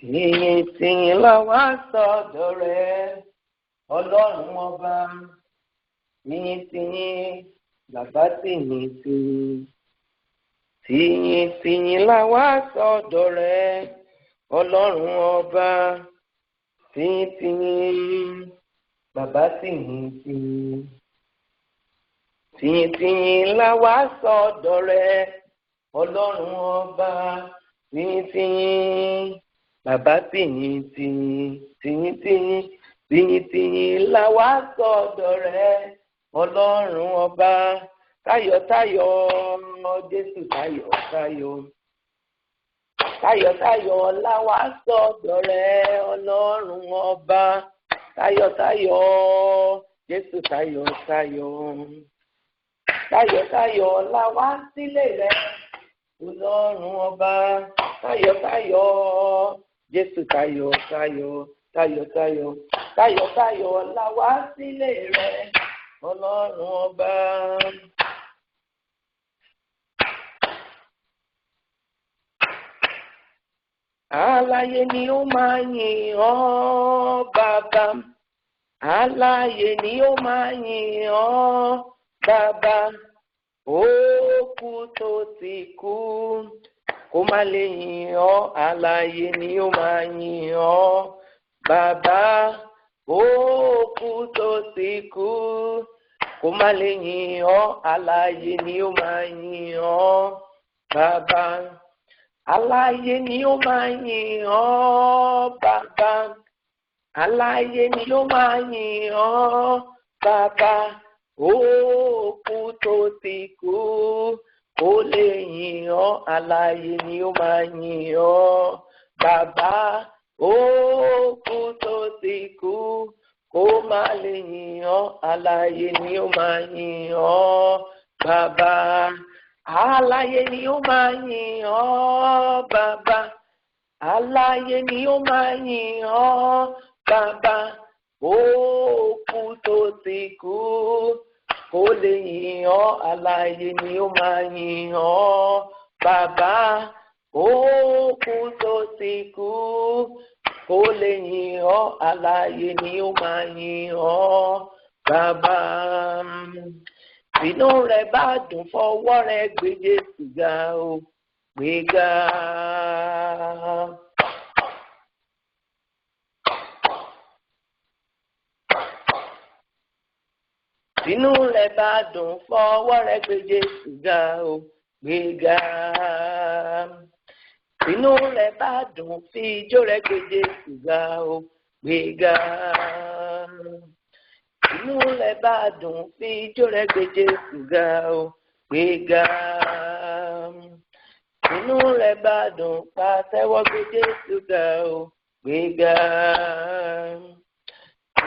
Ìyìn tìyìn la wá sọ́dọ̀ rẹ, Ọlọ́run ọba. Ìyìn tìyìn bàbá tìyìn tìyìn. Tìyìn tìyìn la wá sọ́dọ̀ rẹ, Ọlọ́run ọba. Tìyìn tìyìn bàbá tìyìn tìyìn. Tìyìn tìyìn la wá sọ́dọ̀ rẹ, Ọlọ́run ọba. Tìyìn tìyìn bàbá tìyìn tìyìn. Tìyìn tìyìn tìyìn tìyìn la wá sọ́dọ̀ rẹ, Ọlọ́run ọba. Táyọ̀táyọ̀ Jésù táyọ̀táyọ̀. Táyọ̀táyọ̀ la wá sọ́dọ̀ rẹ, Ọlọ́run ọba. Táyọ̀táyọ̀ Jésù táyọ̀táyọ̀. Táyọ̀táyọ̀ la wá sílé rẹ, Ọlọ́run ọba. Táyọ̀táyọ̀ Jésù táyọ̀táyọ̀. Táyọ̀táyọ̀ táyọ̀táyọ̀ la wá sílé rẹ, Ọlọ́run ọba. Alààyè ni ó máa yìn ọ́ bàbá. Alààyè ni ó máa yìn ọ́ bàbá. Òkú tó ti kú kó má lè yìn ọ́. Alààyè ni ó máa yìn ọ́ bàbá. Òkú tó ti kú kó má lè yìn ọ́. Alààyè ni ó máa yìn ọ́ bàbá. Alààyè ni ó máa yìn ọ́ bàbá. Alààyè ni ó máa yìn ọ́ bàbá. Òkú tó ti kú kó lè yìn ọ́. Alààyè ni ó máa yìn ọ́ bàbá. Òkú tó ti kú kó má lè yìn ọ́. Alààyè ni ó máa yìn ọ́ bàbá. Alààyè ni ó máa yìn ọ́ bàbá. Alààyè ni ó máa yìn ọ́ bàbá. Òkú tó ti kú kó lè yìn ọ́. Alààyè ni ó máa yìn ọ́ bàbá. Òkú tó ti kú kó lè yìn ọ́. Alààyè ni ó máa yìn ọ́ bàbá. Inú rẹ̀ bá dùn fọwọ́ rẹ̀ gbé Jésù ga o, gbé ga. Inú rẹ̀ bá dùn fọwọ́ rẹ̀ gbé Jésù ga o, gbé ga. Inú rẹ̀ bá dùn fi ijó rẹ̀ gbé Jésù ga o, gbé ga. Inú rẹ̀ bá dùn fi ijó rẹ̀ gbé Jésù ga o, gbé ga. Inú rẹ̀ bá dùn pàtẹ́wọ́ gbé Jésù ga o, gbé ga.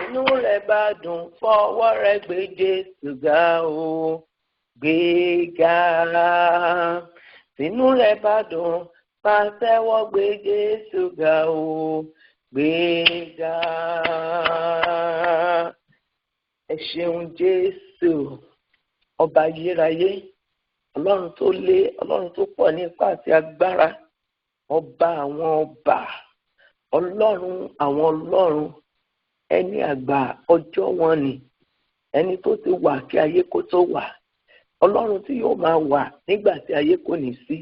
Inú rẹ̀ bá dùn fọwọ́ rẹ̀ gbé Jésù ga o, gbé ga. Inú rẹ̀ bá dùn pàtẹ́wọ́ gbé Jésù ga o, gbé ga. Ẹ ṣeun Jésù, ọba ayérayé, Ọlọ́run tó lé, Ọlọ́run tó pọ̀ ní ipá àti agbára, ọba àwọn ọba, Ọlọ́run àwọn ọlọ́run, ẹni àgbà ọjọ́ wọn ni, ẹni tó ti wà kí ayé kó tó wà, Ọlọ́run tí yóò máa wà nígbà tí ayé kò ní sí,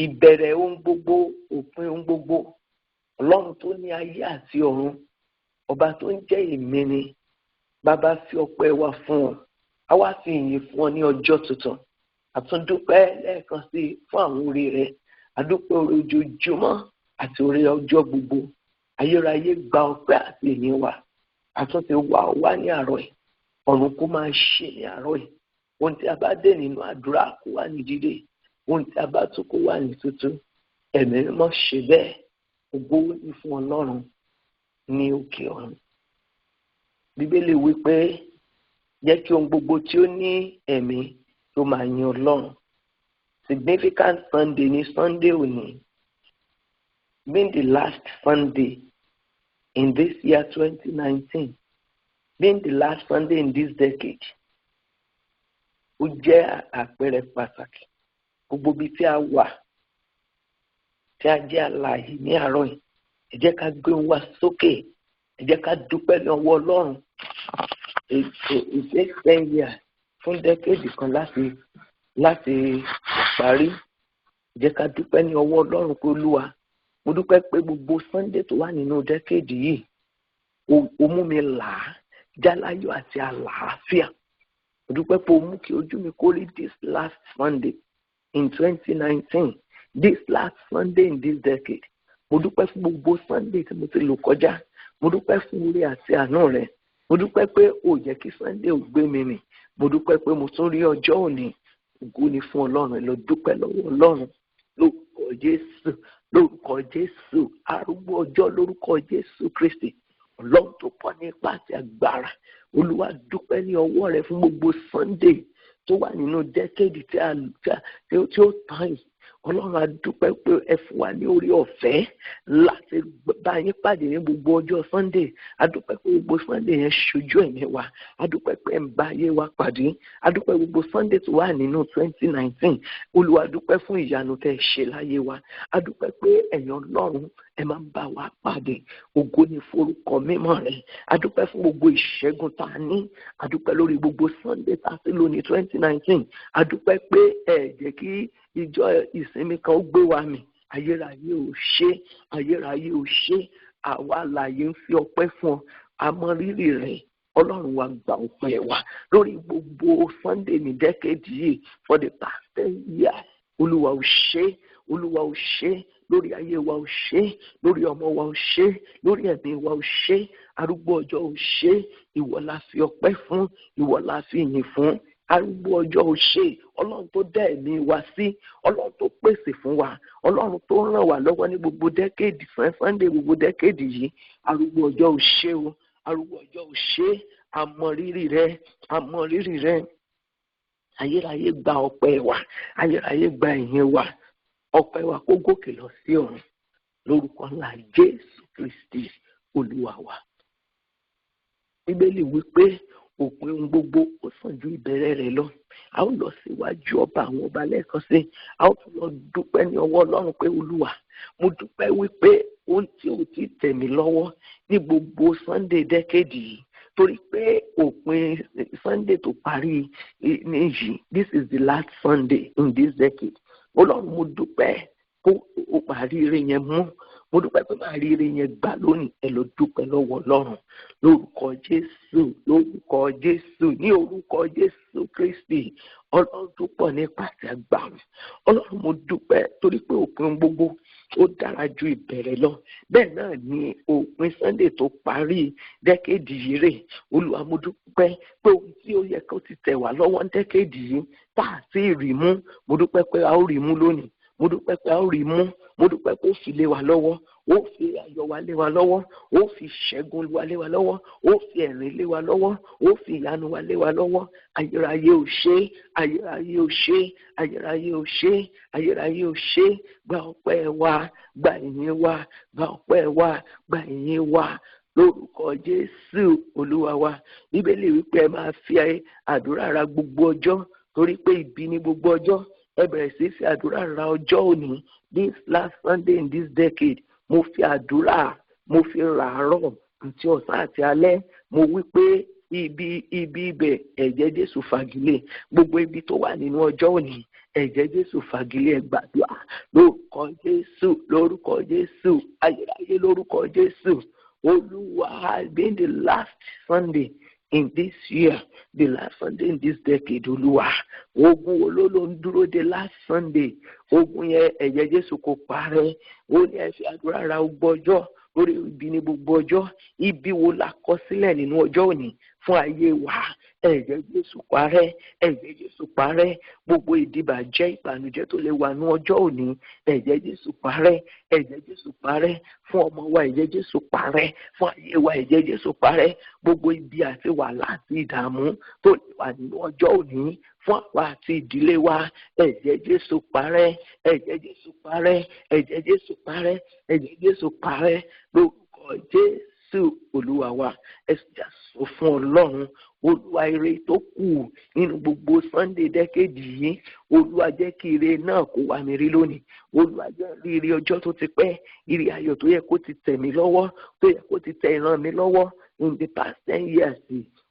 ìbẹ̀rẹ̀ ohun gbogbo, òpin ohun gbogbo, Ọlọ́run tó ní ayé àti ọ̀run, ọba tó ń jẹ́ èmi ni. Bàbá fi ọpẹ́ wa fún ọ, a wá fi ìyìn fún ọ ní ọjọ́ tuntun, àtúndúpẹ́ lẹ́ẹ̀kan sí fún àwọn orí rẹ, àdúpẹ́ orí ojoojúmọ́ àti orí ọjọ́ gbogbo. Ayérayé gba ọpẹ́ àti ìyìn wa, àtúntì wà wá ní àárọ̀ yìí, ọ̀run kó máa ṣe ní àárọ̀ yìí. Ohun tí a bá dé nínú àdúrà kó wà ní dídé, ohun tí a bá tún kó wà ní tútù. Ẹ̀mí mímọ́ ṣe bẹ́ẹ̀, ògo ni fún Ọlọ́run ní òkè ọ̀run. Bíbélì wí pé jẹ́ kí ohun gbogbo tí ó ní ẹ̀mí tó máa yin Ọlọ́run. Significant Sunday ní Sunday òní, being the last Sunday in this year 2019, being the last Sunday in this decade. Ó jẹ́ àpẹẹrẹ pàtàkì. Gbogbo ibi tí a wà, tí a jẹ́ alààyè ní àárọ̀ yìí, ẹ jẹ́ ká gbé wa sókè, ẹ jẹ́ ká dúpẹ́ lọ́wọ́ Ọlọ́run. It takes 10 years fún dẹ́kéèdì kan láti parí. Ẹ jẹ́ ká dúpẹ́ ní ọwọ́ Ọlọ́run pé Olúwa, mo dúpẹ́ pé gbogbo Sunday tó wà nínú dẹ́kéèdì yìí ó mú mi là á jáláyọ̀ àti àlàáfíà. Mo dúpẹ́ pé ó mú kí ojú mi kó rí this last Sunday in 2019, this last Sunday in this decade. Mo dúpẹ́ fún gbogbo Sunday tí mo ti lò kọjá. Mo dúpẹ́ fún oore àti àánú rẹ̀. Mo dúpẹ́ pé ó jẹ́ kí Sunday ò gbé mi mì. Mo dúpẹ́ pé mo tún rí ọjọ́ òní. Ògo ni fún Ọlọ́run. Ẹ lọ dúpẹ́ lọ́wọ́ Ọlọ́run lórúkọ Jésù, lórúkọ Jésù, arúgbó ọjọ́ lórúkọ Jésù Kristi. Ọlọ́run tó pọ̀ ní ipá àti agbára. Olúwa dúpẹ́ ní ọwọ́ rẹ fún gbogbo Sunday tó wà nínú dẹ́kéèdì tí ó tán yìí. Ọlọ́run a dúpẹ́ pé ẹ fún wa ní orí ọ̀fẹ́ láti bá yín pàdé ní gbogbo ọjọ́ Sunday. A dúpẹ́ pé gbogbo Sunday yẹn ṣojú ẹ̀mí wa. A dúpẹ́ pé ẹ̀ ń bá ayé wa pàdé. A dúpẹ́ gbogbo Sunday tó wà nínú 2019. Olúwa dúpẹ́ fún ìyanu tẹ́ ẹ ṣe láyé wa. A dúpẹ́ pé ẹ̀yin Ọlọ́run ẹ máa ń bá wa pàdé. Ògo ni forúkọ mímọ́ rẹ̀. A dúpẹ́ fún gbogbo ìṣẹ́gun tá a ní. A dúpẹ́ lórí gbogbo Sunday tá a ti lò ní 2019. A dúpẹ́ pé ẹ jẹ́ kí ìjọ ìsinmi kan ó gbé wa mì. Ayérayé ò ṣe, ayérayé ò ṣe. Àwa alààyè ń fi ọpẹ́ fún ọ. A mọ rírì rẹ̀. Ọlọ́run wa gba ọpẹ́ wa lórí gbogbo Sunday ní dẹ́kéèdì yìí for the past 10 years. Olúwa ò ṣe, Olúwa ò ṣe, lórí ayé wa ò ṣe, lórí ọmọ wa ò ṣe, lórí ẹ̀mí wa ò ṣe, arúgbó ọjọ́ ò ṣe. Ìwọ la fi ọpẹ́ fún, ìwọ la fi yìn fún. Arúgbó ọjọ́ ò ṣe, Ọlọ́run tó dá ẹ̀mí wa sí, Ọlọ́run tó pèsè fún wa, Ọlọ́run tó ràn wá lọ́wọ́ ní gbogbo dẹ́kéèdì Sunday gbogbo dẹ́kéèdì yìí. Arúgbó ọjọ́ ò ṣe o, arúgbó ọjọ́ ò ṣe. A mọ rírì rẹ, a mọ rírì rẹ. Ayérayé gba ọpẹ́ wa, ayérayé gba ìyìn wa. Ọpẹ́ wa kó gòkè lọ sí ọ̀run lórúkọ ńlá Jésù Kristi Olúwa wa. Bíbélì wípé òpin ohun gbogbo ó sàn ju ìbẹ̀rẹ̀ rẹ̀ lọ. A ó lọ síwájú ọba àwọn ọba lẹ́ẹ̀kan sí. A ó tún lọ dúpẹ́ ní ọwọ́ Ọlọ́run pé Olúwa, mo dúpẹ́ wípé ohun tí ò ti tẹ̀ mí lọ́wọ́ ní gbogbo Sunday dẹ́kéèdì yìí, torí pé òpin Sunday tó parí níyì, this is the last Sunday in this decade. Ọlọ́run mo dúpẹ́ kó o parí ire yẹn mú. Mo dúpẹ́ pé máa rí ire yẹn gbà lónìí. Ẹ lọ dúpẹ́ lọ́wọ́ Ọlọ́run lórúkọ Jésù, lórúkọ Jésù, ní orúkọ Jésù Kristi. Ọlọ́run tó pọ̀ nípa àti agbára. Ọlọ́run mo dúpẹ́ torí pé òpin gbogbo ó dára ju ìbẹ̀rẹ̀ lọ. Bẹ́ẹ̀ náà ni òpin Sunday tó parí dẹ́kéèdì yìí rè. Olúwa mo dúpẹ́ pé ohun tí ó yẹ kó ti tẹ̀ wá lọ́wọ́ dẹ́kéèdì yìí tá a sì rí mú. Mo dúpẹ́ pé a ó rí mú lónìí. Mo dúpẹ́ pé a ó rí mú. Mo dúpẹ́ pé ó fi lé wa lọ́wọ́. Ó fi ayọ̀ wa lé wa lọ́wọ́. Ó fi ṣẹ́gun wa lé wa lọ́wọ́. Ó fi ẹ̀rín lé wa lọ́wọ́. Ó fi ìyanu wa lé wa lọ́wọ́. Ayérayé ò ṣe, ayérayé ò ṣe, ayérayé ò ṣe, ayérayé ò ṣe. Gba ọpẹ́ wa, gba ìyìn wa, gba ọpẹ́ wa, gba ìyìn wa lórúkọ Jésù Olúwa wa. Bíbélì wípé ẹ máa fi àdúrà ra gbogbo ọjọ́ torí pé ibi ní gbogbo ọjọ́. Ẹ bẹ̀rẹ̀ sí fi àdúrà ra ọjọ́ òní, this last Sunday in this decade. Mo fi àdúrà, mo fi ràárọ̀ àti ọ̀sán àti alẹ́. Mo wí pé ibi ibẹ̀ ẹ̀jẹ̀ Jésù fagilé. Gbogbo ibi tó wà nínú ọjọ́ òní, ẹ̀jẹ̀ Jésù fagilé. Ẹ gbàdúrà lórúkọ Jésù, lórúkọ Jésù, ayérayé lórúkọ Jésù. Olúwa has been the last Sunday in this year, the last Sunday in this decade. Olúwa, ogun wo ló ń dúró de last Sunday? Ogun yẹn ẹ̀jẹ̀ Jésù kò parẹ́. Ó ní ẹ fi àdúrà ra gbogbo ọjọ́ lórí ibi ní gbogbo ọjọ́. Ibi wo la kọ sílẹ̀ nínú ọjọ́ òní fún ayé wa? Ẹ̀jẹ̀ Jésù parẹ́, ẹ̀jẹ̀ Jésù parẹ́. Gbogbo ìdìbàjẹ́ ìbànújẹ́ tó lè wà ní ọjọ́ òní, ẹ̀jẹ̀ Jésù parẹ́, ẹ̀jẹ̀ Jésù parẹ́. Fún ọmọ wa ẹ̀jẹ̀ Jésù parẹ́, fún ayé wa ẹ̀jẹ̀ Jésù parẹ́. Gbogbo ibi àti wàhálà àti ìdààmú tó lè wà nínú ọjọ́ òní fún àwa àti ìdílé wa, ẹ̀jẹ̀ Jésù parẹ́, ẹ̀jẹ̀ Jésù parẹ́, ẹ̀jẹ̀ Jésù parẹ́, ẹ̀jẹ̀ Jésù parẹ́ lórúkọ Jésù Olúwa wa. Ẹ sọ fún Ọlọ́run, Olúwa ire tó kù nínú gbogbo Sunday dẹ́kẹ̀dì yìí, Olúwa jẹ́ kí ire náà kó wá mi rí lónìí. Olúwa jẹ́ rí ire ọjọ́ tó ti pẹ́, ire ayọ̀ tó yẹ kó ti tẹ̀ mí lọ́wọ́, tó yẹ kó ti tẹ̀ ìran mi lọ́wọ́ in the past 10 years.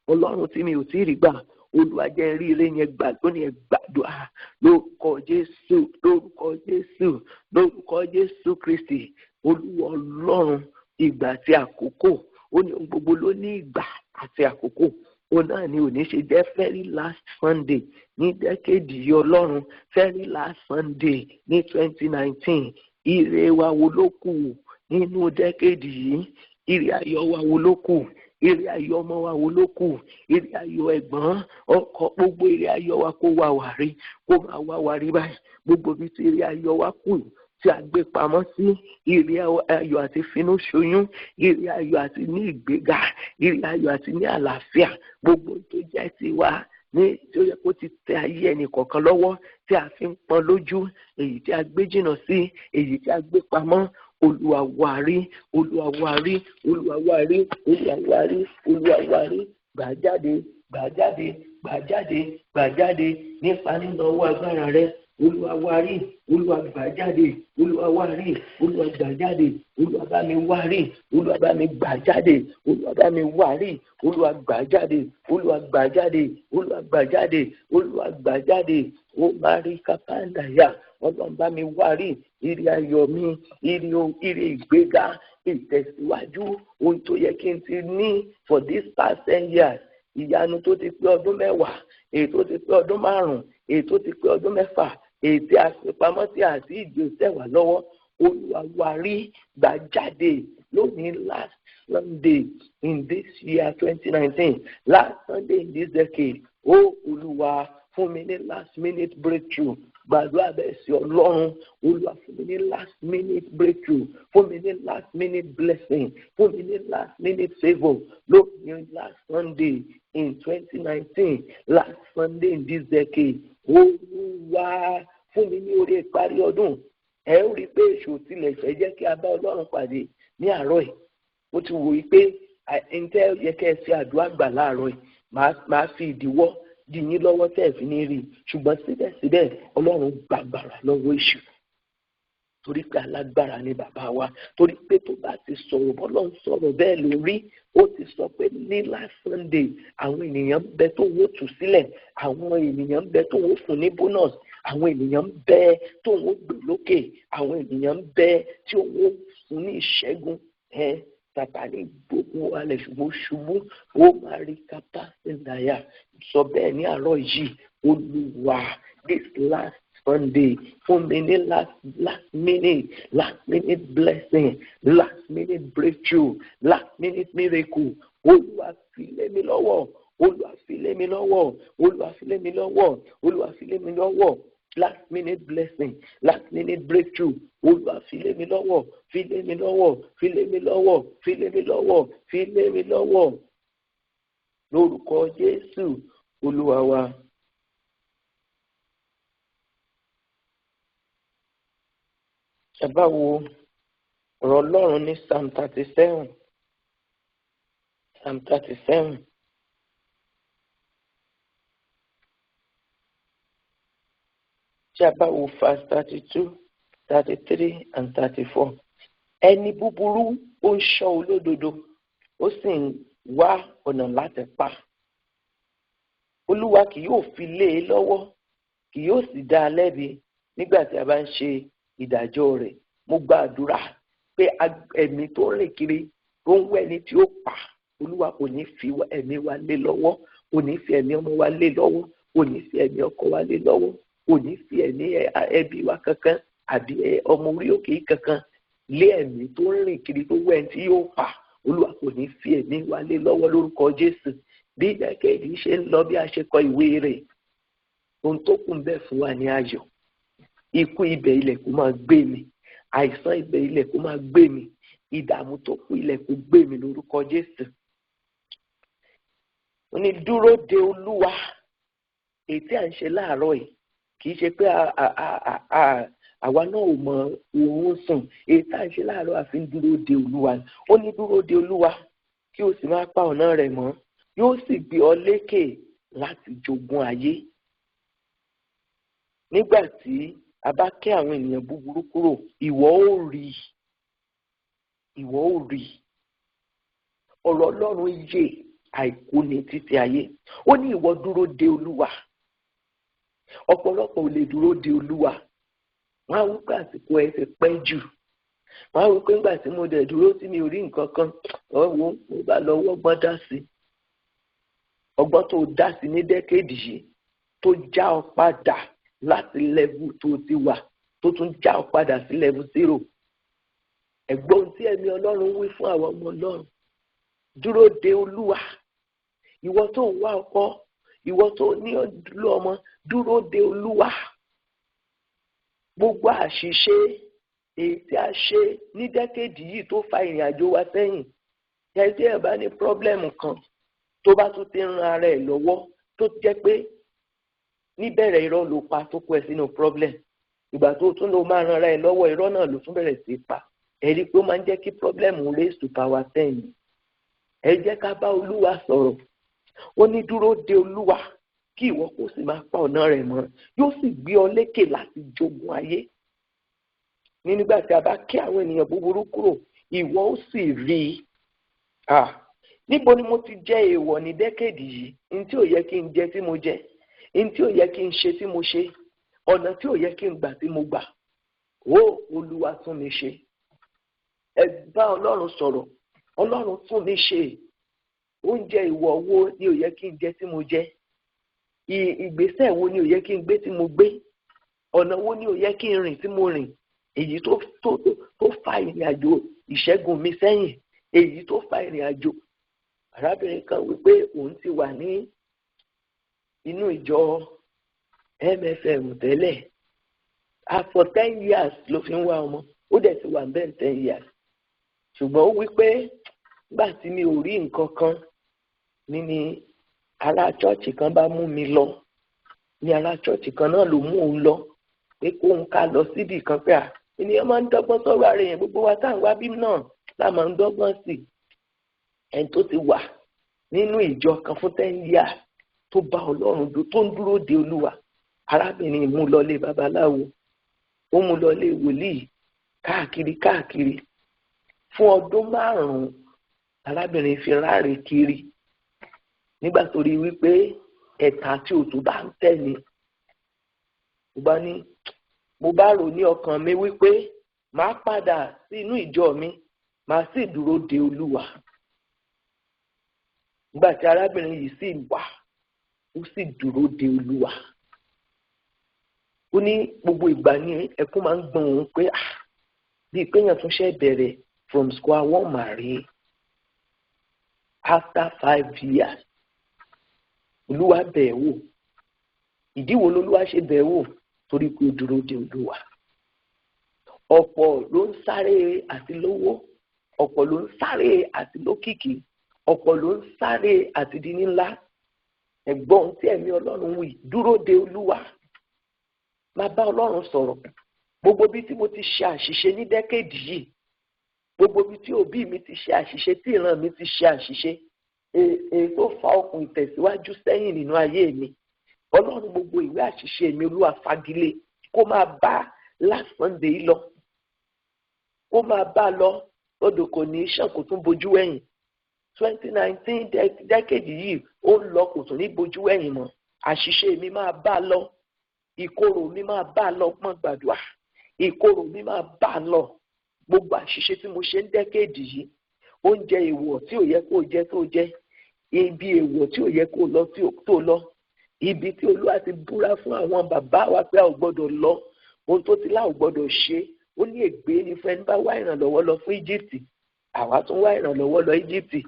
Ọlọ́run tí mi ò tí ì rí gbà, Olúwa jẹ́ rí ire yẹn gbà lónìí. Ẹ gbàdúrà lórúkọ Jésù, lórúkọ Jésù, lórúkọ Jésù Kristi. Olúwa Ọlọ́run, ìgbà àti àkókò, ó ní ohun gbogbo ló ní ìgbà àti àkókò. Ó náà ni òní ṣe jẹ́ very last Sunday ní dẹ́kẹ̀dì yìí Ọlọ́run, very last Sunday ní 2019. Ire wa wo ló kù nínú dẹ́kẹ̀dì yìí? Ire ayọ̀ wa wo ló kù? Ire ayọ̀ ọmọ wa wo ló kù? Ire ayọ̀ ẹ̀gbọ́n ọkọ, gbogbo ire ayọ̀ wa kó wá wá rí, kó máa wá wá rí báyìí. Gbogbo bí tí ire ayọ̀ wa kù tí a gbé pamọ́ sí, ire ayọ̀ àti finú ṣoyún, ire ayọ̀ àti ní ìgbéga, ire ayọ̀ àti ní àlàáfíà, gbogbo tó jẹ́ tiwa ní tí ó yẹ kó ti tẹ ayé ẹnì kọ̀ọ̀kan lọ́wọ́, tí a fi ń pọ́n lójú, èyí tí a gbé jìnnà sí, èyí tí a gbé pamọ́. Olúwa wá rí, Olúwa wá rí, Olúwa wá rí, Olúwa wá rí, Olúwa wá rí. Gbà jáde, gbà jáde, gbà jáde, gbà jáde nípa nínú ọwọ́ agbára rẹ. Olúwa wá rí, Olúwa gbà jáde, Olúwa wá rí, Olúwa gbà jáde, Olúwa bá mi wá rí, Olúwa bá mi gbà jáde, Olúwa bá mi wá rí, Olúwa gbà jáde, Olúwa gbà jáde, Olúwa gbà jáde, Olúwa gbà jáde. Ó máa rí kápáńdàyà, Ọlọ́run bá mi wá rí ire ayọ̀ mi, ire ìgbéga, ìtẹ̀síwájú, ohun tó yẹ kí n ti ní for this past 10 years. Ìyanu tó ti pé ọdún 10, èyí tó ti pé ọdún 5, èyí tó ti pé ọdún 6, èyí tí a fi pamọ́ tí a sì ìjọ tẹ̀wá lọ́wọ́. Olúwa wá rí, gbà jáde lónìí last Sunday in this year 2019, last Sunday in this decade. Ó Olúwa, fún mi ní last minute breakthrough. Gbàdúrà bẹ́ẹ̀ sí Ọlọ́run, Olúwa fún mi ní last minute breakthrough, fún mi ní last minute blessing, fún mi ní last minute favour lónìí last Sunday in 2019, last Sunday in this decade. Olúwa fún mi ní orí ìparí ọdún. Ẹ ó rí i pé èṣù tilẹ̀ fẹ́ jẹ́ kí a bá Ọlọ́run pàdé ní àárọ̀ yìí. Mo ti wò ó pé ǹjẹ́ yẹ kẹ́ ẹ ṣe àdúrà gbà láàárọ̀ yìí, màá fi ìdíwọ́ dì yín lọ́wọ́ tẹ́ ẹ̀ fi ní rí i. Ṣùgbọ́n síbẹ̀síbẹ̀ Ọlọ́run gbàgbára lọ́wọ́ èṣù. Torí pé alágbára ni bàbá wa, torí pé tó bá ti sọ̀rọ̀ bọ́lọ́run sọ̀rọ̀ bẹ́ẹ̀ lórí. Ó ti sọ pé ní last Sunday àwọn ènìyàn ń bẹ tó wó tú sílẹ̀, àwọn ènìyàn ń bẹ tó wó fún ní bonus, àwọn ènìyàn ń bẹ tó wó gbé lókè, àwọn ènìyàn ń bẹ tí òun fún ní ìṣẹ́gun. Sàtánì gbogbo alẹ̀ ṣùgbọ́n ṣubú, ó máa rí kápá ìdáyà. Sọ bẹ́ẹ̀ ní àárọ̀ yìí, Olúwa, this last Sunday, fún mi ní last minute blessing, last minute breakthrough, last minute miracle. Olúwa fi lé mi lọ́wọ́, Olúwa fi lé mi lọ́wọ́, Olúwa fi lé mi lọ́wọ́, Olúwa fi lé mi lọ́wọ́. Last minute blessing, last minute breakthrough. Olúwa fi lé mi lọ́wọ́, fi lé mi lọ́wọ́, fi lé mi lọ́wọ́, fi lé mi lọ́wọ́, fi lé mi lọ́wọ́. Lórúkọ Jésù Olúwa wa. Ẹ bá wo ọ̀rọ̀ Ọlọ́run ní Psalm 37. Psalm 37. Tí a bá wo verse 32, 33 and 34. Ẹni búburú ó ń ṣọ́ olódodo, ó sì ń wá ọ̀nà láti pa. Olúwa kì yóò fi lé e lọ́wọ́, kì yóò sì dá a lẹ́bi nígbà tí a bá ń ṣe ìdájọ́ rẹ̀. Mo gbàdúrà pé ẹ̀mí tó rìn kiri tó ń wẹ́ ẹni tí ó pa, Olúwa kò ní fi ẹ̀mí wa lé lọ́wọ́, kò ní fi ẹ̀mí ọmọ wa lé lọ́wọ́, kò ní fi ẹ̀mí ọkọ wa lé lọ́wọ́, kò ní fi ẹ̀mí ẹbí wa kankan àbí ọmọ orí òkè kankan lé ẹ̀mí tó rìn kiri tó wẹ́ ẹni tí yóò pa. Olúwa kò ní fi ẹ̀mí wa lé lọ́wọ́ lórúkọ Jésù. Bí dẹ́kẹ̀dì ṣe ń lọ bí a ṣe kọ ìwé rẹ̀, ohun tó kù ń bẹ fún wa ní ayọ̀. Ikú ibẹ̀ ilẹ̀ kó máa gbé mi, àìsàn ibẹ̀ ilẹ̀ kó máa gbé mi, ìdààmú tó kù ilẹ̀ kó gbé mi lórúkọ Jésù. Ó ní dúró de Olúwa. Èyí tí à ń ṣe láàárọ̀ yìí kì í ṣe pé àwa náà ò mọ oorun sùn èyí tá à ń ṣe láàárọ̀ àfi ń dúró de olúwa ó ní dúró de olúwa kí o sì máa pa ọ̀nà rẹ̀ mọ́ yóò sì gbé ọ lékè láti jogún ayé. Nígbà tí a bá ké àwọn ènìyàn búburú kúrò ìwọ ó rí ọ̀rọ̀ Ọlọ́run yè àìkú ní títí ayé. Ó ní ìwọ dúró de olúwa. Ọ̀pọ̀lọpọ̀ ò lè dúró de olúwa. Wọ́n á wí pé àsìkò ẹ̀ ti pẹ́ jù. Wọ́n á wí pé nígbà tí mo dẹ̀ dúró tí mi ò rí nǹkan kan mo bá lọ wọ́gbọ́n dá sí. Ọgbọ́n tó dá sí ní dẹ́kéèdì yìí tó já ọ padà láti lẹ́vù tó ti wà tó tún já ọ padà sí lẹ́vù 0. Ẹ̀gbọ́n tí ẹ̀mí Ọlọ́run wí fún àwọn ọmọ Ọlọ́run dúró de olúwa. Ìwọ tó ń wá ọkọ ìwọ tó ní ọdún ọmọ dúró de olúwa. Gbogbo àṣìṣe èyí tí a ṣe ní dẹ́kéèdì yìí tó fa ìrìn àjò wa sẹ́yìn ẹ̀dí ẹ̀ bá ní pírọ́blẹ́mù kan tó bá tún ti ran ara ẹ̀ lọ́wọ́ tó jẹ́ pé níbẹ̀rẹ̀ irọ́ ló pa tó kó ẹ sínú pírọ́blẹ́mù ìgbà tó tún lọ máa ran ara ẹ̀ lọ́wọ́ irọ́ náà ló tún bẹ̀rẹ̀ sí pa ẹ̀rí pé ó máa ń jẹ́ kí pírọ́blẹ́mù raise to power 10. Ẹ jẹ́ ká bá olúwa sọ̀rọ̀. Ó ní dúró de olúwa kí ìwọ kó sì máa pa ọ̀nà rẹ̀ mọ́ yóò sì gbé ọ lékè láti jogún ayé. Nígbà tí a bá ké àwọn ènìyàn búburú kúrò ìwọ ó sì rí i. Níbo ni mo ti jẹ́ èèwọ̀ ní dẹ́kéèdì yìí ní tí ò yẹ kí n jẹ tí mo jẹ ní tí ò yẹ kí n ṣe tí mo ṣe ọ̀nà tí ò yẹ kí n gbà tí mo gbà. Ó olúwa tún mi ṣe. Ẹ bá Ọlọ́run sọ̀rọ̀. Ọlọ́run tún mi ṣe. Oúnjẹ ìwọ̀ wo ni ò yẹ kí n jẹ tí mo jẹ? Ìgbésẹ̀ wo ni ò yẹ kí n gbé tí mo gbé? Ọ̀nà wo ni ò yẹ kí n rìn tí mo rìn? Èyí tó fa ìrìn àjò ìṣẹ́gun mi sẹ́yìn. Èyí tó fa ìrìn àjò. Arábìnrin kan wípé òun ti wà ní inú ìjọ MFM tẹ́lẹ̀. For 10 years ló fi ń wá ọmọ. Ó dẹ̀ ti wà bẹ́ẹ̀ 10 years. Ṣùgbọ́n ó wípé nígbà tí mi ò rí nǹkan kan ní ará chọ́ọ̀chì kan bá mú mi lọ. Ní ará chọ́ọ̀chì kan náà ló mú òun lọ pé kóun ká lọ síbì kan pé ènìyàn máa ń dọ́gbọ́n sọ̀rọ̀ ara èèyàn gbogbo wa tá à ń wá bí náà la máa ń dọ́gbọ́n sí i. Ẹni tó ti wà nínú ìjọ kan fún 10 years tó bá Ọlọ́run tó ń dúró de olúwa. Arábìnrin mú lọlé babaláwo ó mú lọlé wòlíì káàkiri fún ọdún 5 arábìnrin fi ráre kiri nígbà tó rí wípé ẹ̀ta tí òtún bá ń tẹ̀ ni. Mo bá rò ní ọkàn mi wípé màá padà sí inú ìjọ mi màá sì dúró de olúwa. Nígbà tí arábìnrin yìí sì wà ó sì dúró de olúwa. Ó ní gbogbo ìgbà ní ẹkún máa ń gbọ̀n òun pé bí ìpéyàn tún ṣe bẹ̀rẹ̀ from square one marry after 5 years. Olúwa bẹ̀ wò. Ìdí wo lolúwa ṣe bẹ̀ wò? Torí pé ó dúró de olúwa. Ọ̀pọ̀ ló ń sáré àti lówó, ọ̀pọ̀ ló ń sáré àti lókìkí, ọ̀pọ̀ ló ń sáré àti di ńlá. Ẹ̀gbọ́n tí ẹ̀mí Ọlọ́run wí dúró de olúwa. Máa bá Ọlọ́run sọ̀rọ̀. Gbogbo bí tí mo ti ṣe àṣìṣe ní dẹ́kéèdì yìí, gbogbo bí tí òbí mi ti ṣe àṣìṣe tí ìran mi ti ṣe àṣìṣe, èyí tó fa okùn ìtẹ̀síwájú sẹ́yìn nínú ayé mi. Ọlọ́run gbogbo ìwé àṣìṣe mi olúwa fagilé kó máa bá last Sunday lọ. Kó máa bá lọ lọ́dọ̀ kò ní ṣàn kò tún bojú ẹ̀yìn. 2019 dẹ́kéèdì yìí ó ń lọ kò tún ní bojú ẹ̀yìn mọ́. Àṣìṣe mi máa bá lọ. Ìkorò mi máa bá lọ pọ́n gbàdúrà. Ìkorò mi máa bá lọ. Gbogbo àṣìṣe tí mo ṣe ń dẹ́kéèdì yìí oúnjẹ èèwọ̀ tí ò yẹ kó jẹ tó jẹ ibi èèwọ̀ tí ò yẹ kó lọ tó lọ ibi tí olúwa ti búra fún àwọn bàbá wa pé a ò gbọdọ̀ lọ ohun tó ti lá ò gbọdọ̀ ṣe ó ní ègbé ní fún ẹni bá wá ìrànlọ́wọ́ lọ fún Íjíbítì àwa tún wá ìrànlọ́wọ́ lọ Íjíbítì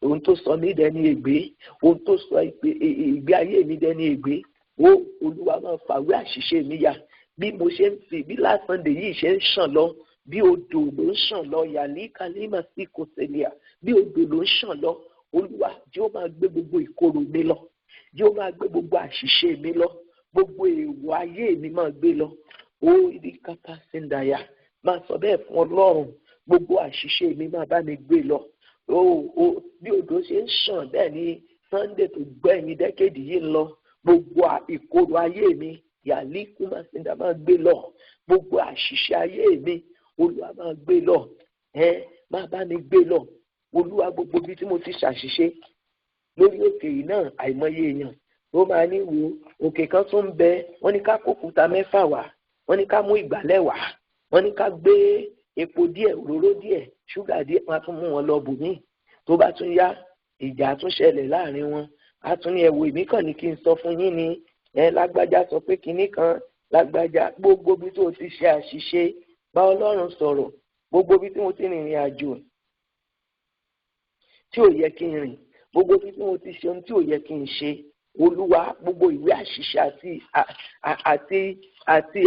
ohun tó sọ mí dẹni ègbé ohun tó sọ ìgbé ayé mi dẹni ègbé ó olúwa máa fàwé àṣìṣe mi ya bí mo ṣe ń fi bí last Sunday yìí ṣe ń ṣàn lọ bí odò ló ń ṣàn lọ yàlí kálímà sí kòtẹ́líà bí odò ló ń ṣàn lọ olúwa jẹ́ ó máa gbé gbogbo ìkorò mi lọ jẹ́ ó máa gbé gbogbo àṣìṣe mi lọ gbogbo èèwọ̀ ayé mi máa gbé lọ ó rí kápá síndàyà máa sọ bẹ́ẹ̀ fún Ọlọ́run gbogbo àṣìṣe mi máa bá mi gbé lọ bí odò ṣe ń ṣàn bẹ́ẹ̀ ni Sunday tó gbẹ̀yìn dẹ́kẹ̀dì yìí ń lọ gbogbo ìkorò ayé mi yàlí kúmá síndà máa gbé lọ gbogbo àṣìṣe ayé mi Olúwa máa gbé lọ máa bá mi gbé lọ Olúwa gbogbo bí tí mo ti ṣàṣìṣe lórí òkè yìí náà àìmọye èèyàn ló máa ní wo òkè kan tó ń bẹ wọ́n ní ká kókúta 6 wá wọ́n ní ká mú ìgbálẹ̀ wá wọ́n ní ká gbé epo díẹ̀ òróró díẹ̀ ṣúgà díẹ̀ wọ́n á tún mú wọn lọ bùnmí tó bá tún yá ìjà tún ṣẹlẹ̀ láàrin wọn á tún ní ẹ̀wò èmi kàn ní kí n sọ fún yín ni lágbájá sọ pé kinní kan lágbájá gbogbo bí tó ti ṣe àṣìṣe bá Ọlọ́run sọ̀rọ̀ gbogbo bí tí mo ti rìnrìn àjò tí ò yẹ kí n rìn gbogbo bí tí mo ti ṣe ohun tí ò yẹ kí n ṣe Olúwa gbogbo ìwé àṣìṣe àti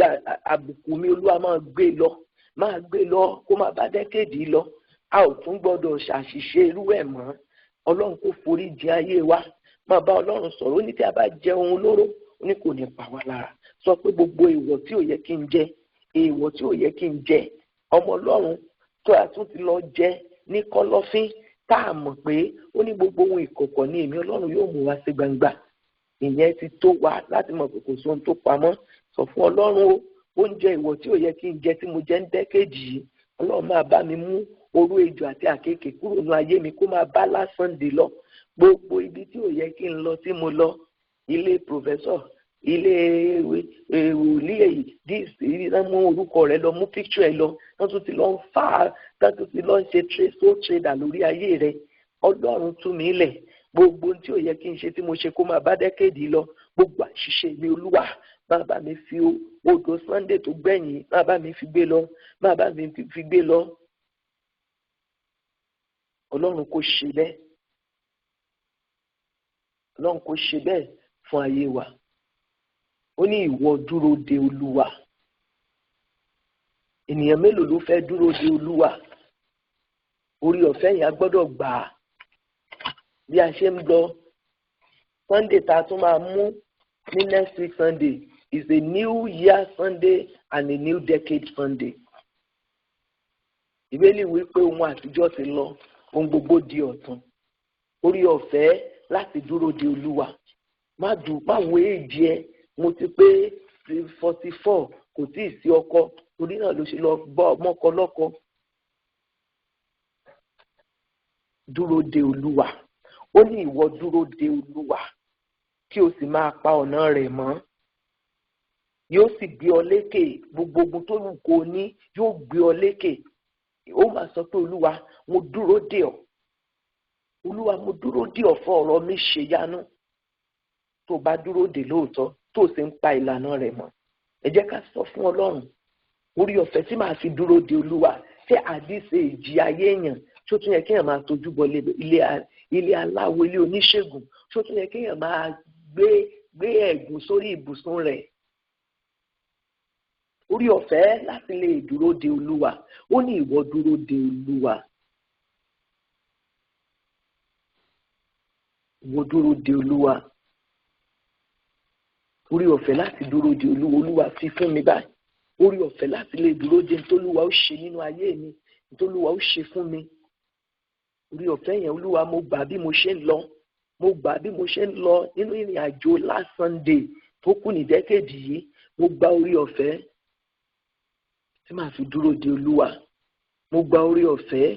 àbùkù mi Olúwa máa gbé lọ kó má bá dẹ́kẹ̀dì lọ a ò tún gbọ́dọ̀ ṣàṣìṣe irú ẹ̀ mọ́ Ọlọ́run kò forí jì ayé wa máa bá Ọlọ́run sọ̀rọ̀ ó ní tí a bá jẹ ohun olóró ó ní kò ní pa wá lára sọ pé gbogbo èèwọ̀ tí ò yẹ kí n jẹ èèwọ̀ tí ò yẹ kí n jẹ ọmọ Ọlọ́run tó a tún ti lọ jẹ ní kọ̀lọ̀fín tá a mọ̀ pé ó ní gbogbo ohun ìkọ̀kọ̀ ní èmi Ọlọ́run yóò mú wá sí gbangba ìyẹn ti tó wa láti mọ̀ pé kò sóhun tó pamọ́ sọ fún Ọlọ́run oúnjẹ ìwọ̀ tí ò yẹ kí n jẹ tí mo jẹ ń dẹ́kẹ̀dì yìí Ọlọ́run máa bá mi mú oró ejò àti àkekèé kúrò ní ayé mi kó máa bá lásán dé lọ gbogbo ibi tí ò yẹ kí n lọ tí mo lọ ilé pòfẹ́sọ̀ ilé wòlíì èyí díìsì náà mú orúkọ rẹ lọ mú píkṣọ ẹ lọ wọ́n tún ti lọ ń fà á wọ́n tún ti lọ ń ṣe sole trader lórí ayé rẹ Ọlọ́run tú mi lẹ̀ gbogbo tí ò yẹ kí n ṣe tí mo ṣe kó máa bá dẹ́kẹ̀dì lọ gbogbo àṣìṣe mi Olúwa máa bá mi fi odò Sunday tó gbẹ̀yìn máa bá mi fi gbé lọ máa bá mi fi gbé lọ Ọlọ́run kò ṣe bẹ́ẹ̀ Ọlọ́run kò ṣe bẹ́ẹ̀ fún ayé wa ó ní ìwọ dúró de Olúwa ènìyàn mélòó ló fẹ́ dúró de Olúwa orí ọ̀fẹ́ yẹn a gbọ́dọ̀ gbà á bí a ṣe ń lọ Sunday tá a tún máa mú ní next week Sunday is a new year Sunday and a new decade Sunday ìbéèlì wípé ohun àtijọ́ ti lọ ohun gbogbo di ọ̀tun orí ọ̀fẹ́ láti dúró de Olúwa má wo èjì ẹ mo ti pé 44 kò tí ì sí ọkọ torí náà ló ṣe lọ bọ́ ọmọkọ lọ́kọ dúró de Olúwa ó ní ìwọ dúró de Olúwa kí o sì máa pa ọ̀nà rẹ̀ mọ́ yóò sì gbé ọ lékè gbogbo ogun tó lù kó ní yóò gbé ọ lékè ó máa sọ pé Olúwa mo dúró dè ọ́ Olúwa mo dúró dè ọ́ fún ọ̀rọ̀ mi ṣe yanu tó bá dúró dè lóòótọ́ tó sì ń pa ìlànà rẹ̀ mọ́ ẹ jẹ́ ká sọ fún Ọlọ́run orí ọ̀fẹ́ tí màá fi dúró de Olúwa ṣé àdìsẹ ìjì ayé èèyàn tó tún yẹ kéèyàn máa tójú bọ ilé aláwo ilé oníṣègùn tó tún yẹ kéèyàn máa gbé ẹ̀gún sórí ibùsùn rẹ̀ orí ọ̀fẹ́ láti lè dúró de Olúwa ó ní ìwọ dúró de Olúwa ìwọ dúró de Olúwa orí ọ̀fẹ́ láti dúró de Olúwa fi fún mi báyìí orí ọ̀fẹ́ láti lè dúró de ntòlúwa ó ṣe nínú ayé mi ntòlúwa ó ṣe fún mi orí ọ̀fẹ́ yẹn Olúwa mo gbà bí mo ṣe ń lọ nínú ìrìn àjò last Sunday tó kù ní dẹ́kẹ̀dì yìí mo gba orí ọ̀fẹ́ tí màá fi dúró de Olúwa mo gba orí ọ̀fẹ́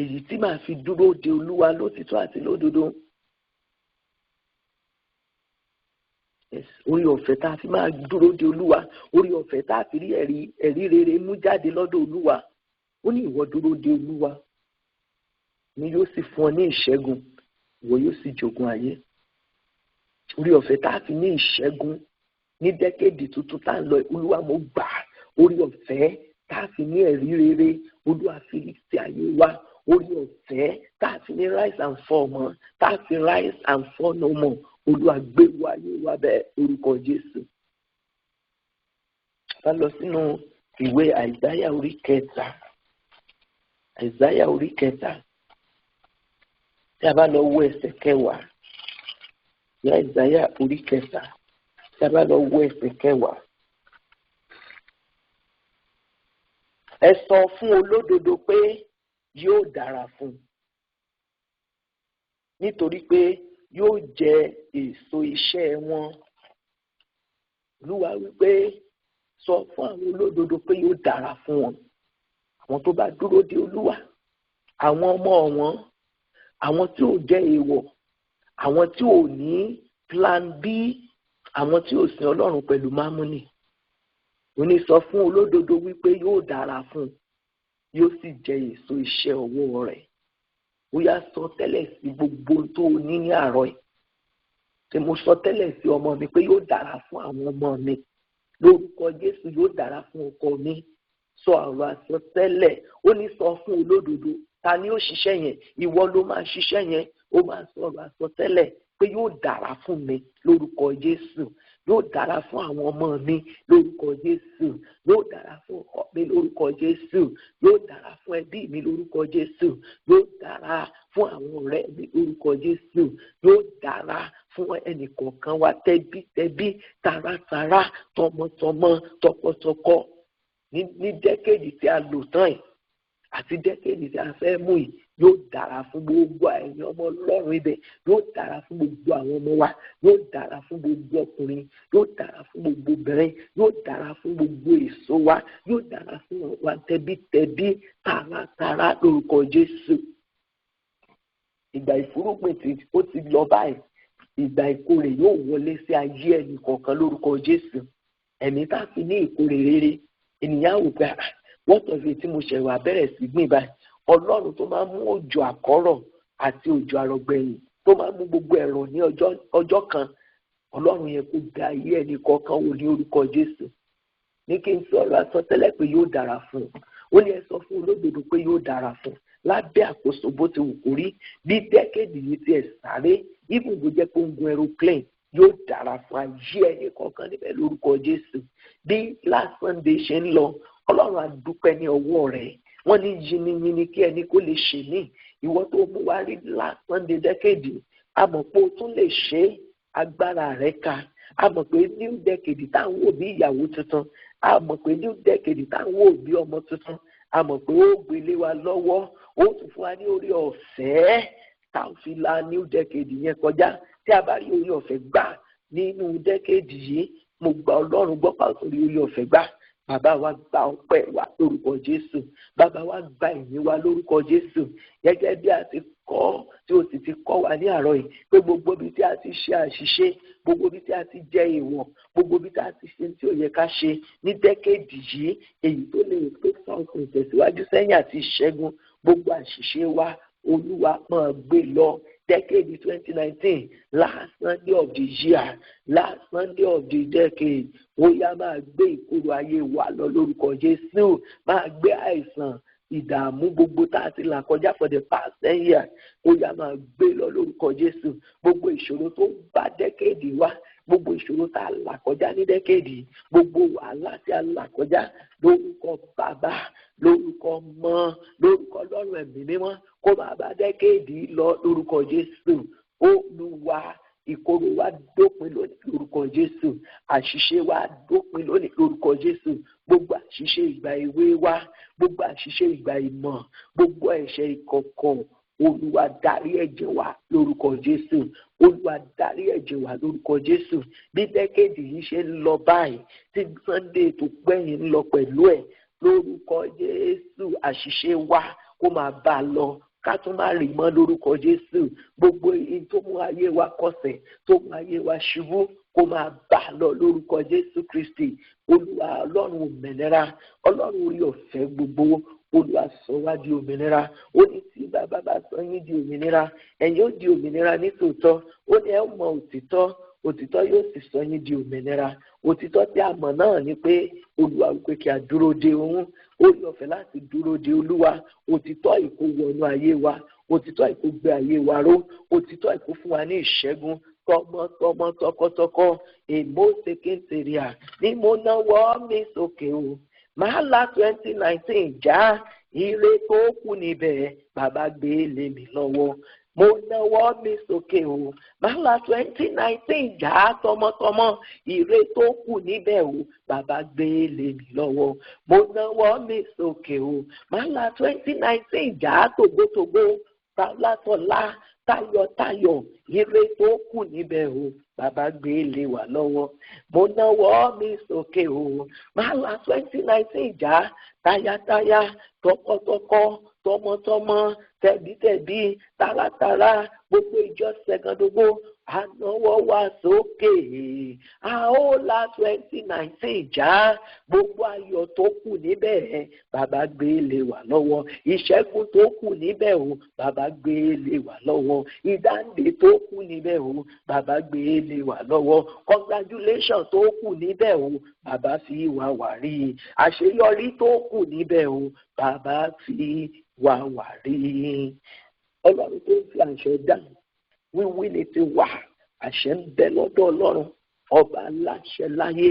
èyí tí màá fi dúró de Olúwa lótìtọ́ àti lódodo orí ọ̀fẹ́ tá a fi máa dúró de Olúwa orí ọ̀fẹ́ tá a fi rí ẹ̀rí rere mú jáde lọ́dọ̀ Olúwa ó ní ìwọ dúró de Olúwa ni yóò sì fún ọ ní ìṣẹ́gun ìwọ yóò sì jogún ayé orí ọ̀fẹ́ tá a fi ní ìṣẹ́gun ní dẹ́kẹ̀dì tuntun tá a lọ Olúwa mo gbà orí ọ̀fẹ́ tá a fi ní ẹ̀rí rere Olúwa fi ti ayé wa orí ọ̀fẹ́ tá a fi ní rise and fall mọ́ tá a fi rise and fall no more Olúwa gbé wa ayé wa bẹ́ẹ̀ orúkọ Jésù. Bá lọ sínú ìwé Àìsáyà orí 3 Àìsáyà orí 3 tí a bá lọ wo ẹsẹ̀ 10 ní Àìsáyà orí 3 tí a bá lọ wo ẹsẹ̀ 10 ẹ sọ fún olódodo pé yóò dára fún un nítorí pé yóò jẹ èso iṣẹ́ wọn. Olúwa wípé sọ fún àwọn olódodo pé yóò dára fún wọn. Àwọn tó bá dúró de Olúwa, àwọn ọmọ wọn, àwọn tí ò jẹ́ èèwọ̀, àwọn tí ò ní plan B, àwọn tí ò sin Ọlọ́run pẹ̀lú mámúnì. Ó ní sọ fún olódodo wípé yóò dára fún un, yóò sì jẹ èso iṣẹ́ ọwọ́ rẹ̀. Ó yá sọ tẹ́lẹ̀ sí gbogbo tó o ní ní àárọ̀ yìí. Tí mo sọ tẹ́lẹ̀ sí ọmọ mi pé yóò dára fún àwọn ọmọ mi, lórúkọ Jésù yóò dára fún ọkọ mi. Sọ ọ̀rọ̀ àsọtẹ́lẹ̀. Ó ní sọ fún olódodo. Ta ni ó ṣiṣẹ́ yẹn? Ìwọ ló máa ṣiṣẹ́ yẹn. Ó máa sọ ọ̀rọ̀ àsọtẹ́lẹ̀ pé yóò dára fún mi lórúkọ Jésù. Yóò dára fún àwọn ọmọ mi lórúkọ Jésù. Yóò dára fún ọkọ mi lórúkọ Jésù. Yóò dára fún ẹbí mi lórúkọ Jésù. Yóò dára fún àwọn ọ̀rẹ́ mi lórúkọ Jésù. Yóò dára fún ẹnìkọ̀ọ̀kan wa tẹbítẹbí, taratara, tọmọtọmọ, tọkọtọkọ. Ní dẹ́kẹ̀dì tí a lò tán yìí àti dẹ́kẹ̀dì tí a fẹ́ mú yìí, yóò dára fún gbogbo ẹ̀yin ọmọ Ọlọ́run ibẹ̀, yóò dára fún gbogbo àwọn ọmọ wa, yóò dára fún gbogbo ọkùnrin, yóò dára fún gbogbo obìnrin, yóò dára fún gbogbo èso wa, yóò dára fún wa tẹbítẹbí, taratara lórúkọ Jésù. Ìgbà ìfúrúgbìn tí ó ti lọ báyìí, ìgbà ìkórè yóò wọlé sí ayé ẹnì kọ̀ọ̀kan lórúkọ Jésù. Ẹ̀mí tá a fi ní ìkórè rere, ènìyàn wò pé wọ́n tọ̀sí tí mo ṣẹ̀wà bẹ̀rẹ̀ sí gbìn báyìí. Ọlọ́run tó máa ń mú òjò àkọ́rọ̀ àti òjò àrọ̀gbẹ̀yìn tó máa ń mú gbogbo ẹ̀rọ ní ọjọ́ kan, Ọlọ́run yẹn kó gba ayé ẹnì kọ̀ọ̀kan wò ní orúkọ Jésù. Ní kí n sọ̀rọ̀ àsọtẹ́lẹ̀ pé yóò dára fún un. Ó ní ẹ sọ fún olódodo pé yóò dára fún un. Lábẹ́ àkóso bó ti wù kó rí, bí dẹ́kẹ̀dì yìí ti ẹ̀ sáré, ibùdó jẹ́ pé ó ń gun aeroplane, yóò dára fún ayé ẹnì kọ̀ọ̀kan níbẹ̀ lórúkọ Jésù. Bí last Sunday ṣe ń lọ, Ọlọ́run á dúpẹ́ ní ọwọ́ rẹ̀. Wọ́n ní yiniyini kí ẹni kó lè ṣe ní. Ìwọ tó mú wá rí last Sunday dẹ́kẹ̀dì, a mọ̀ pé o tún lè ṣe agbára rẹ̀ ká. A mọ̀ pé new decade táwọn wò bí ìyàwó tuntun, a mọ̀ pé new decade táwọn wò bí ọmọ tuntun, a mọ̀ pé ó gbélé wa lọ́wọ́, ó tún fún wa ní orí ọ̀fẹ́ tá a fi la new decade yẹn kọjá. Tí a bá rí orí ọ̀fẹ́ gbà nínú decade yìí, mo gba Ọlọ́run gbọ́ pàtó rí orí ọ̀fẹ́ gbà. Bàbá wa gba ọpẹ́ wa lórúkọ Jésù. Bàbá wa gba ìyìn wa lórúkọ Jésù. Gẹ́gẹ́ bí a ti kọ́ tí o sì ti kọ́ wa ní àárọ̀ yìí pé gbogbo ibi tí a ti ṣe àṣìṣe, gbogbo ibi tí a ti jẹ èèwọ̀, gbogbo ibi tí a ti ṣe tí ò yẹ ká ṣe ní dẹ́kẹ̀dì yìí, èyí tó lè tó fa ọkùnrin ìtẹ̀síwájú sẹ́yìn àti ìṣẹ́gun gbogbo àṣìṣe wa, Olúwa máa gbé lọ. Decade 2019, last Sunday of the year, last Sunday of the decade, ó yá máa gbé ìkorò ayé wa lọ lórúkọ Jésù, máa gbé àìsàn ìdààmú gbogbo tá a ti là kọjá for the past 10 years, ó yá máa gbé lọ lórúkọ Jésù. Gbogbo ìṣòro tó bá decade wá, gbogbo ìṣòro tá a là kọjá ní decade, gbogbo wàhálà tí a là kọjá lórúkọ Bàbá, lórúkọ Ọmọ, lórúkọ Ọlọ́run ẹ̀mí mímọ́, kó máa bá dẹ́kẹ̀dì lọ lórúkọ Jésù. Olúwa, ìkorò wa dópin lónìí lórúkọ Jésù. Àṣìṣe wa dópin lónìí lórúkọ Jésù. Gbogbo àṣìṣe ìgbà èwe wa, gbogbo àṣìṣe ìgbà ìmọ̀, gbogbo ẹ̀ṣẹ̀ ìkọ̀kọ̀, Olúwa dárí ẹ̀jẹ̀ wa lórúkọ Jésù. Olúwa dárí ẹ̀jẹ̀ wa lórúkọ Jésù. Bí dẹ́kẹ̀dì yìí ṣe ń lọ báyìí, tí Sunday tó gbẹ̀yìn ń lọ pẹ̀lú ẹ̀, lórúkọ Jésù àṣìṣe wa kó máa bá a lọ, ká tún máa rì mọ́ lórúkọ Jésù. Gbogbo èyí tó mú ayé wa kọsẹ̀, tó mú ayé wa ṣubú, kó máa bá a lọ lórúkọ Jésù Kristi. Olúwa Ọlọ́run òmìnira, Ọlọ́run orí ọ̀fẹ́ gbogbo, Olúwa sọ wá di òmìnira. Ó ní tí bàbá bá sọ yín di òmìnira, ẹ̀yin ó di òmìnira ní tòótọ́. Ó ní ẹ mọ òtítọ́, òtítọ́ yóò sì sọ yín di òmìnira. Òtítọ́ tí a mọ̀ náà ni pé Olúwa wípé kí a dúró de òun. Ó yọ ọ̀fẹ́ láti dúró de Olúwa. Òtítọ́ ìkó wọnú ayé wa, òtítọ́ ìkó gbé ayé wa ró, òtítọ́ ìkó fún wa ní ìṣẹ́gun tọmọtọmọ tọkọtọkọ. Èmo ṣèkéńtèrìà ni mo náwó mi sókè o. Máa la 2019 já ire tó kù níbẹ̀, bàbá gbé lé mi lọ́wọ́. mo náwó mi sókè o máa la 2019 jà á tọmọtọmọ ire tó kù níbẹ̀ o bàbá gbé lé mi lọ́wọ́ mo náwó mi sókè o máa la 2019 jà á tògbótògbó tọ́lá tayọ̀tayọ̀ ire tó kù níbẹ̀ o bàbá gbé lé wa lọ́wọ́ mo náwó mi sókè o máa la 2019 jà tayátayá tọkọtọkọ tọmọtọmọ tẹbítẹbí tààràtààrà gbogbo ìjọ Ṣẹ̀gàndògbò ànáwó wa sókè a ó la 2019 jà gbogbo ayọ̀ tó kù níbẹ̀ bàbá gbé lé wa lọ́wọ́ ìṣẹ́gun tó kù níbẹ̀ o bàbá gbé lé wa lọ́wọ́ ìdáǹdè tó kù níbẹ̀ o bàbá gbé lé wa lọ́wọ́ congratulation tó kù níbẹ̀ o bàbá fi wá wà rí àṣeyọrí tó kù níbẹ̀ o bàbá fi wá wà rí ọlọ́run tó ń fi àṣẹ dáhùn wíwí ni ti wà àṣẹ ń bẹ lọ́dọ̀ ọlọ́run ọba aláṣẹ láyé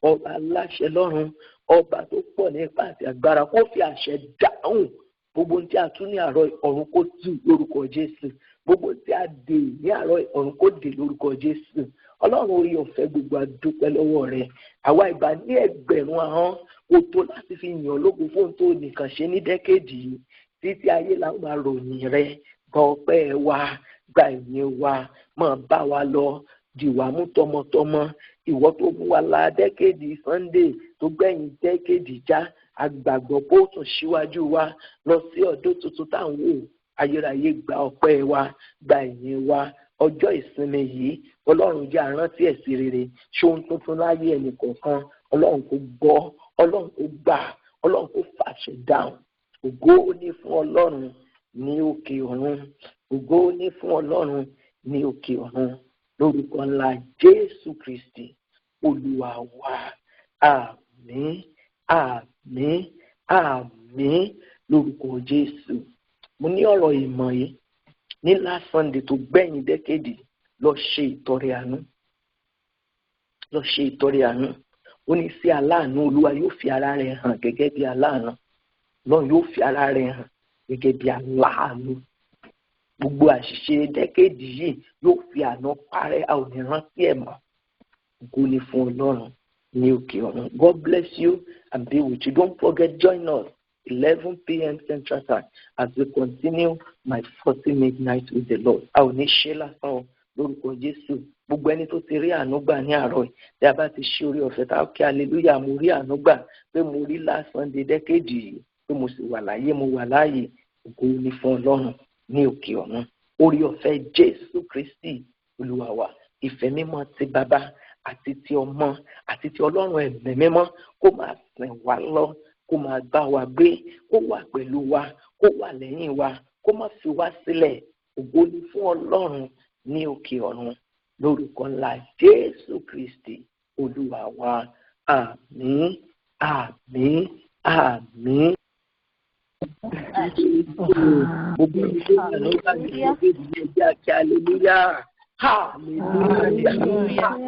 ọba aláṣẹ lọ́run ọba tó pọ̀ nípa àti agbára kó fi àṣẹ dáhùn gbogbo tí a tún ní àárọ̀ ọ̀run kó tú lórúkọ Jésù gbogbo tí a dè ní àárọ̀ ọ̀run kó dè lórúkọ Jésù ọlọ́run orí ọ̀fẹ́ gbogbo adúpẹ́ lọ́wọ́ rẹ̀ àwa ìbá ní ẹgbẹ̀rún ahọ́n kò tó láti fi yàn lógo fóun tó nìkan ṣe ní dẹ́kẹ́dì yìí títí ayé la máa ròyìn rẹ̀ gba ọpẹ́ wa gba ìyìn wa máa bá wa lọ dìwà mú tọmọtọmọ ìwọ tó mú wa la dẹ́kẹ́dì Sunday tó gbẹ̀yìn dẹ́kẹ́dì já agbàgbọ́ bó tún síwájú wa lọ sí ọdún tuntun táwọn wò ayérayé gba ọpẹ́ wa gba ìyìn wa ọjọ́ ìsinmi yìí ọlọ́run jẹ́ àrántí ẹ̀sìn rere ṣóhun tuntun láyé ẹnì kọ̀ọ̀kan ọlọ́run kò gbọ́ ọlọ́run kò gbà ọlọ́run kò fàṣẹ dáhùn ògo ní fún ọlọ́run ní òkè ọ̀run ògo ní fún ọlọ́run ní òkè ọ̀run lórúkọ ńlá Jésù Kristi olúwa wa àmín àmín àmín lórúkọ Jésù. Mo ní ọ̀rọ̀ ìmọ̀ yìí ní last Sunday tó gbẹ̀yìn dẹ́kẹ́dì lọ ṣe ìtọrẹ àánú ó ní sí aláàánú olúwa yóò fi ara rẹ̀ hàn gẹ́gẹ́ bí aláàánú lọ́run yóò fi ara rẹ̀ hàn gẹ́gẹ́ bí aláàánú gbogbo àṣìṣe dẹ́kẹ́dì yìí yóò fi àná parẹ́ a ò ní rántí ẹ̀ mọ́ ògo ni fún ọlọ́run ní òkè ọ̀run. God bless you and be with you. Don't forget, join us 11 p.m. Central Time as we continue my 40 midnight with the Lord. A ò ní ṣe lásán lórúkọ Jésù. Gbogbo ẹni tó ti rí àánú gbà ní àárọ̀ tí a bá ti ṣe orí ọ̀fẹ́ tá a kí hallelujah mo rí àánú gbà pé mo rí last Sunday dẹ́kẹ́dì yìí pé mo sì wà láyé mo wà láàyè ògo ni fún ọlọ́run ní òkè ọ̀run. Orí ọ̀fẹ́ Jésù Kristi olúwa wa ìfẹ́ mímọ́ ti bàbá àti ti ọmọ àti ti ọlọ́run ẹ̀mí mímọ́ kó máa sìn wá lọ kó máa bá wa gbé kó wà pẹ̀lú wa kó wà lẹ́yìn wa kó má fi wá sílẹ̀ ògo ni fún ọlọ́run ní òkè ọ̀run lórúkọ ńlá Jésù Kristi olúwa wa àmín àmín àmín. Gbogbo ìṣe ìlànà bá mi ṣe pé ìdílé ẹjẹ́ àti hallelujah. Hallelujah.